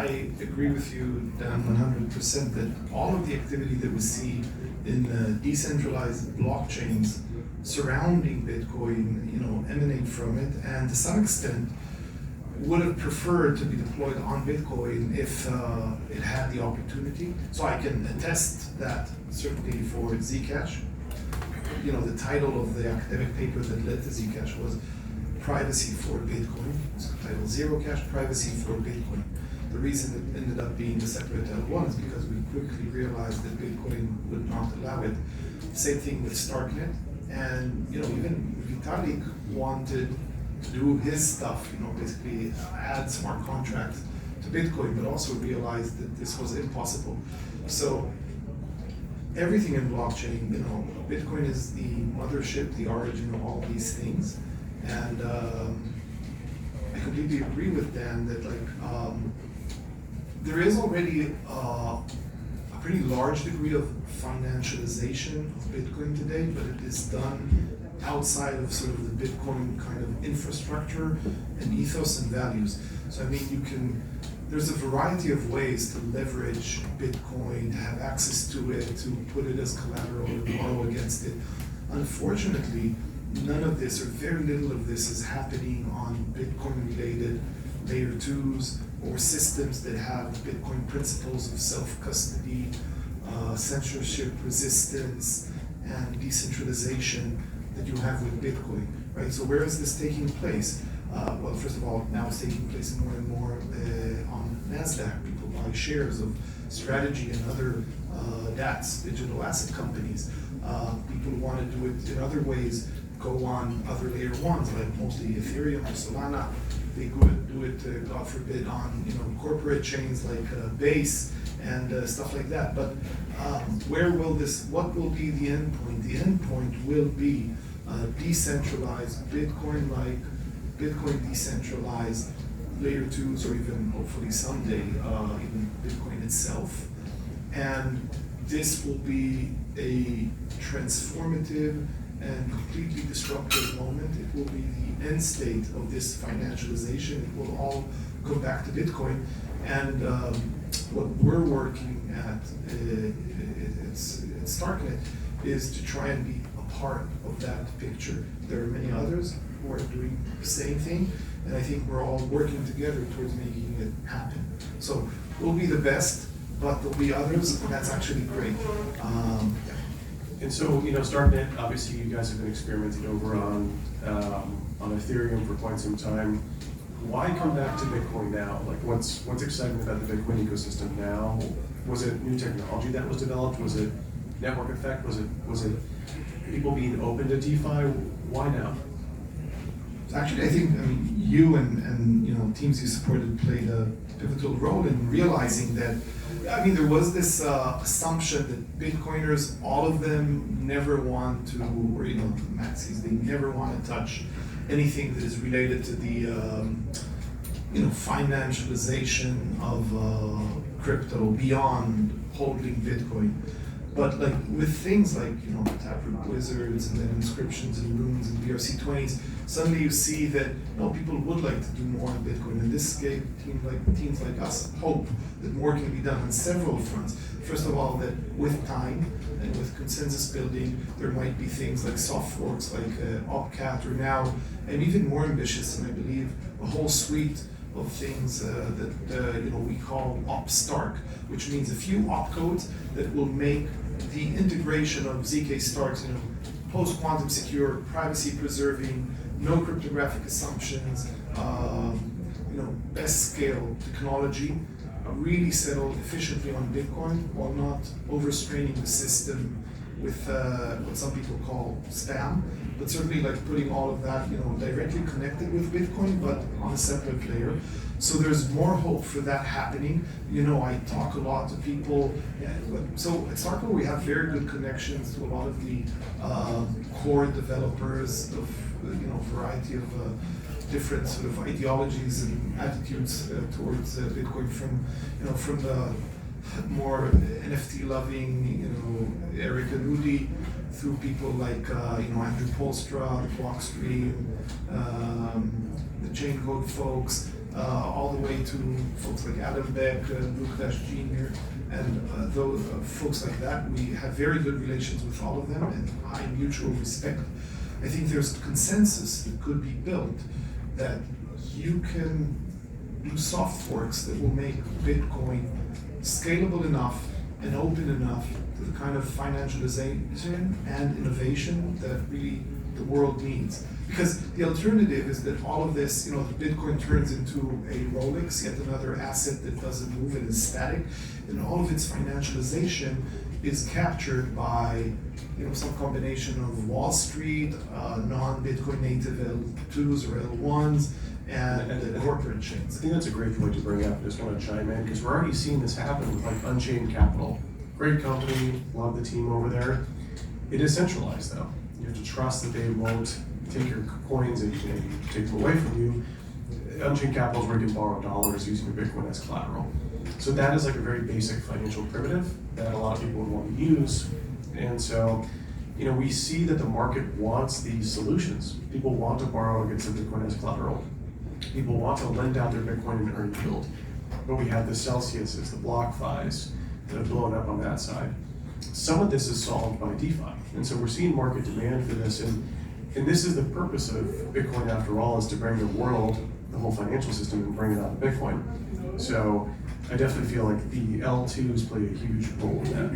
I agree with you, Dan, 100% that all of the activity that we see in decentralized blockchains surrounding Bitcoin, emanate from it, and to some extent would have preferred to be deployed on Bitcoin if it had the opportunity. So I can attest that certainly for Zcash. The title of the academic paper that led to Zcash was Privacy for Bitcoin. It's titled Zero Cash Privacy for Bitcoin. The reason it ended up being a separate L1 is because we quickly realized that Bitcoin would not allow it. Same thing with StarkNet. And even Vitalik wanted to do his stuff, basically add smart contracts to Bitcoin, but also realized that this was impossible. So everything in blockchain, Bitcoin is the mothership, the origin of all these things. And I completely agree with Dan that there is already a pretty large degree of financialization of Bitcoin today, but it is done outside of sort of the Bitcoin kind of infrastructure and ethos and values. So there's a variety of ways to leverage Bitcoin, to have access to it, to put it as collateral and borrow against it. Unfortunately, none of this, or very little of this, is happening on Bitcoin-related layer 2s or systems that have Bitcoin principles of self-custody, censorship resistance, and decentralization that you have with Bitcoin, right? So where is this taking place? Well, first of all, now it's taking place more and more on NASDAQ. People buy shares of Strategy and other DATs, digital asset companies. People want to do it in other ways, go on other layer 1s, like mostly Ethereum or Solana. They do it, God forbid, on corporate chains like Base and stuff like that. But what will be the endpoint? The endpoint will be decentralized Bitcoin decentralized layer 2s, or even hopefully someday even Bitcoin itself. And this will be a transformative and completely disruptive moment. It will be the end state of this financialization. It will all go back to Bitcoin. And what we're working at StarkNet is to try and be a part of that picture. There are many others who are doing the same thing, and I think we're all working together towards making it happen. So we'll be the best, but there'll be others, and that's actually great. And so, StarkNet, obviously you guys have been experimenting over on Ethereum for quite some time. Why come back to Bitcoin now? Like, what's exciting about the Bitcoin ecosystem now? Was it new technology that was developed? Was it network effect? Was it people being open to DeFi? Why now? Actually, I think you and teams you supported played a pivotal role in realizing that. There was this assumption that Bitcoiners, all of them, never want to, or maxis, they never want to touch anything that is related to the financialization of crypto beyond holding Bitcoin. But with things like Taproot Wizards and then inscriptions and runes and BRC20s, suddenly you see that people would like to do more on Bitcoin, and this gave teams like us hope that more can be done on several fronts. First of all, that with time and with consensus building, there might be things like soft forks like OpCat, or now, and even more ambitious, and I believe a whole suite of things that we call OpStark, which means a few opcodes that will make the integration of ZK Starks, post-quantum secure, privacy preserving, no cryptographic assumptions, best scale technology, really settle efficiently on Bitcoin while not overstraining the system with what some people call spam, but certainly putting all of that directly connected with Bitcoin, but on a separate layer. So there's more hope for that happening. I talk a lot to people. So at StarkWare we have very good connections to a lot of the core developers of variety of different sort of ideologies and attitudes towards Bitcoin, from the more NFT loving, Eric and Rudy, through people like Andrew Polstra, the Blockstream, the Chain Code folks, all the way to folks like Adam Beck, Luke Jr., and those folks like that. We have very good relations with all of them and high mutual respect. I think there's consensus that could be built that you can do soft forks that will make Bitcoin scalable enough and open enough to the kind of financialization and innovation that really the world needs. Because the alternative is that all of this, Bitcoin turns into a Rolex, yet another asset that doesn't move and is static, and all of its financialization is captured by some combination of Wall Street, non-Bitcoin native L2s or L1s, and the corporate chains. I think that's a great point to bring up. I just want to chime in because we're already seeing this happen with like Unchained Capital. Great company, love the team over there. It is centralized though. You have to trust that they won't take your coins and take them away from you. Unchained Capital is where you can borrow dollars using your Bitcoin as collateral. So that is like a very basic financial primitive that a lot of people would want to use. And so, we see that the market wants these solutions. People want to borrow against their Bitcoin as collateral. People want to lend out their Bitcoin and earn yield. But we have the Celsiuses, the BlockFis that have blown up on that side. Some of this is solved by DeFi. And so we're seeing market demand for this. And this is the purpose of Bitcoin after all, is to bring the world, the whole financial system, and bring it out to Bitcoin. So I definitely feel like the L2s play a huge role in that.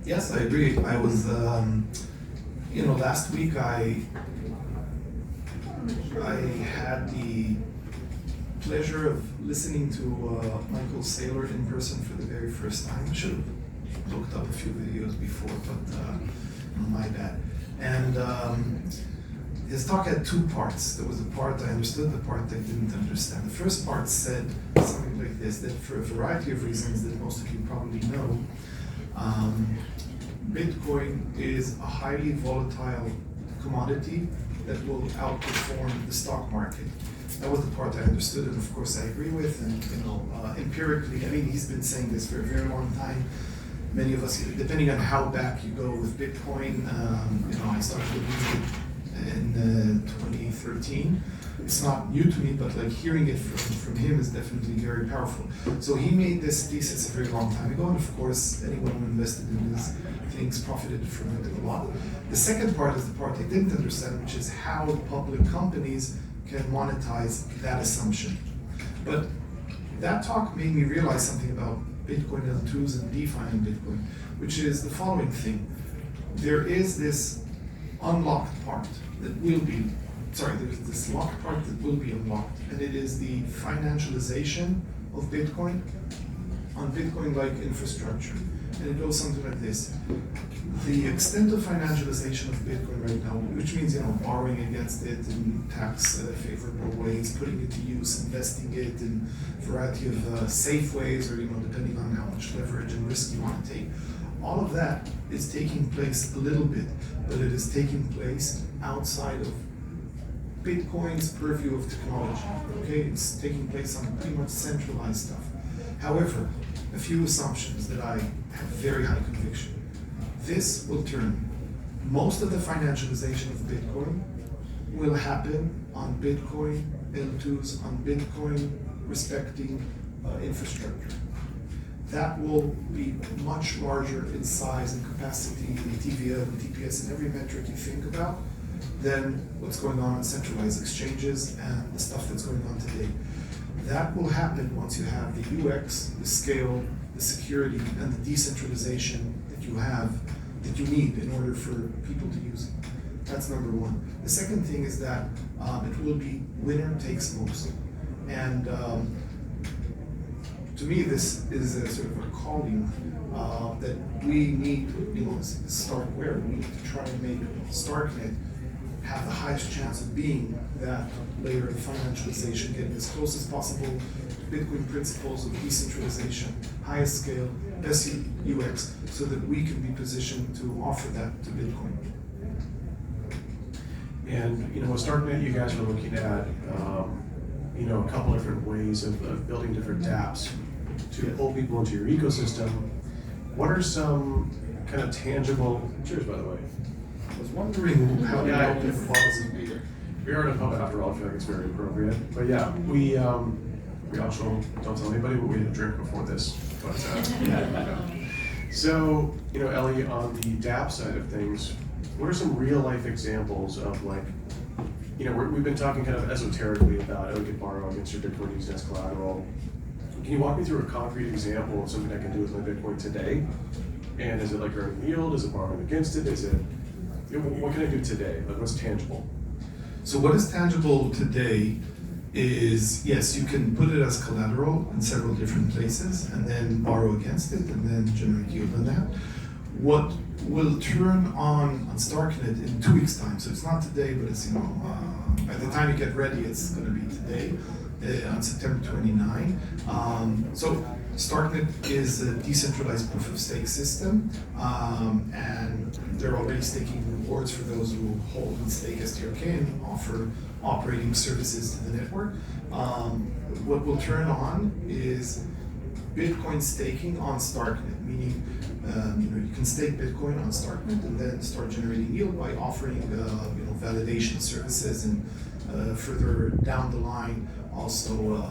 Yes, I agree. I was, last week I had the pleasure of listening to Michael Saylor in person for the very first time. I should have looked up a few videos before, but my bad. And his talk had two parts. There was a part I understood, the part I didn't understand. The first part said something like this, that for a variety of reasons that most of you probably know, Bitcoin is a highly volatile commodity that will outperform the stock market. That was the part I understood, and of course I agree with. And empirically, he's been saying this for a very long time. Many of us, depending on how back you go with Bitcoin, I started looking at it in 2013. It's not new to me, but hearing it from him is definitely very powerful. So he made this thesis a very long time ago, and of course anyone who invested in these things profited from it a lot. The second part is the part I didn't understand, which is how public companies can monetize that assumption. But that talk made me realize something about Bitcoin L2s and DeFi in Bitcoin, which is the following thing. There is this unlocked part that will be, there's this locked part that will be unlocked, and it is the financialization of Bitcoin on Bitcoin-like infrastructure. And it goes something like this. The extent of financialization of Bitcoin right now, which means borrowing against it in tax favorable ways, putting it to use, investing it in a variety of safe ways, or depending on how much leverage and risk you want to take. All of that is taking place a little bit, but it is taking place outside of Bitcoin's purview of technology. Okay, it's taking place on pretty much centralized stuff. However, a few assumptions that I have very high conviction. This will turn most of the financialization of Bitcoin will happen on Bitcoin L2s, on Bitcoin respecting infrastructure. That will be much larger in size and capacity, and TVL and TPS and every metric you think about, than what's going on centralized exchanges and the stuff that's going on today. That will happen once you have the UX, the scale, the security, and the decentralization that you need in order for people to use it. That's number one. The second thing is that it will be winner takes most. And to me, this is a sort of a calling that we need, as StarkWare, we need to try and make StarkNet have the highest chance of being that layer of financialization, getting as close as possible to Bitcoin principles of decentralization, highest scale, best UX, so that we can be positioned to offer that to Bitcoin. And with StarkNet, you guys are looking at a couple different ways of building different dApps to pull people into your ecosystem. What are some kind of tangible? Cheers, by the way. I was wondering how to open bottles of beer. We are in a pub after all, I feel like it's very appropriate. But yeah, we also, don't tell anybody, but we had a drink before this. But so, Ellie, on the DApp side of things, what are some real life examples of like, we've been talking kind of esoterically about, oh, you can borrow against your Bitcoin used as collateral. Can you walk me through a concrete example of something I can do with my Bitcoin today? And is it like earning yield? Is it borrowing against it? Is it, what can I do today? Like what's tangible? So what is tangible today is, yes, you can put it as collateral in several different places and then borrow against it and then generate yield on that. What will turn on StarkNet in 2 weeks' time, so it's not today, but it's, by the time you get ready, it's going to be today, on September 29. So StarkNet is a decentralized proof of stake system, and they're already staking rewards for those who hold and stake STRK and offer operating services to the network. What will turn on is Bitcoin staking on StarkNet, meaning you can stake Bitcoin on StarkNet and then start generating yield by offering validation services and further down the line also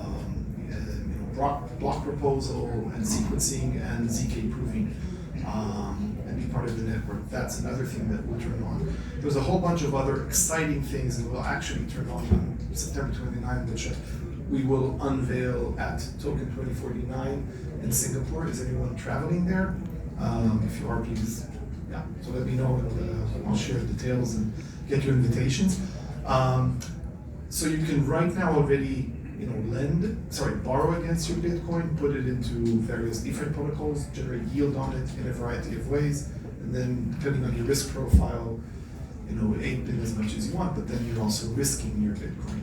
block proposal and sequencing and ZK proving and be part of the network. That's another thing that will turn on. There's a whole bunch of other exciting things that will actually turn on September 29, which we will unveil at Token 2049 in Singapore. Is anyone traveling there? If you are, please, so let me know and I'll share details and get your invitations. So you can right now already borrow against your Bitcoin, put it into various different protocols, generate yield on it in a variety of ways, and then depending on your risk profile, ape in as much as you want, but then you're also risking your Bitcoin.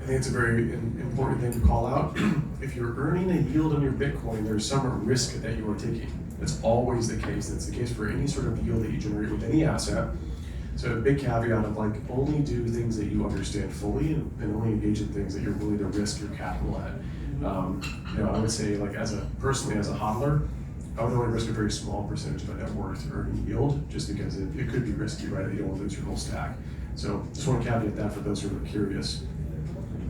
I think it's a very important thing to call out. If you're earning a yield on your Bitcoin, there's some risk that you are taking. That's always the case. That's the case for any sort of yield that you generate with any asset. So a big caveat of like only do things that you understand fully and only engage in things that you're willing to risk your capital at. I would say like personally as a hodler, I would only risk a very small percentage of my net worth earning yield just because it could be risky, right? You don't want to lose your whole stack. So just want to caveat that for those who are curious.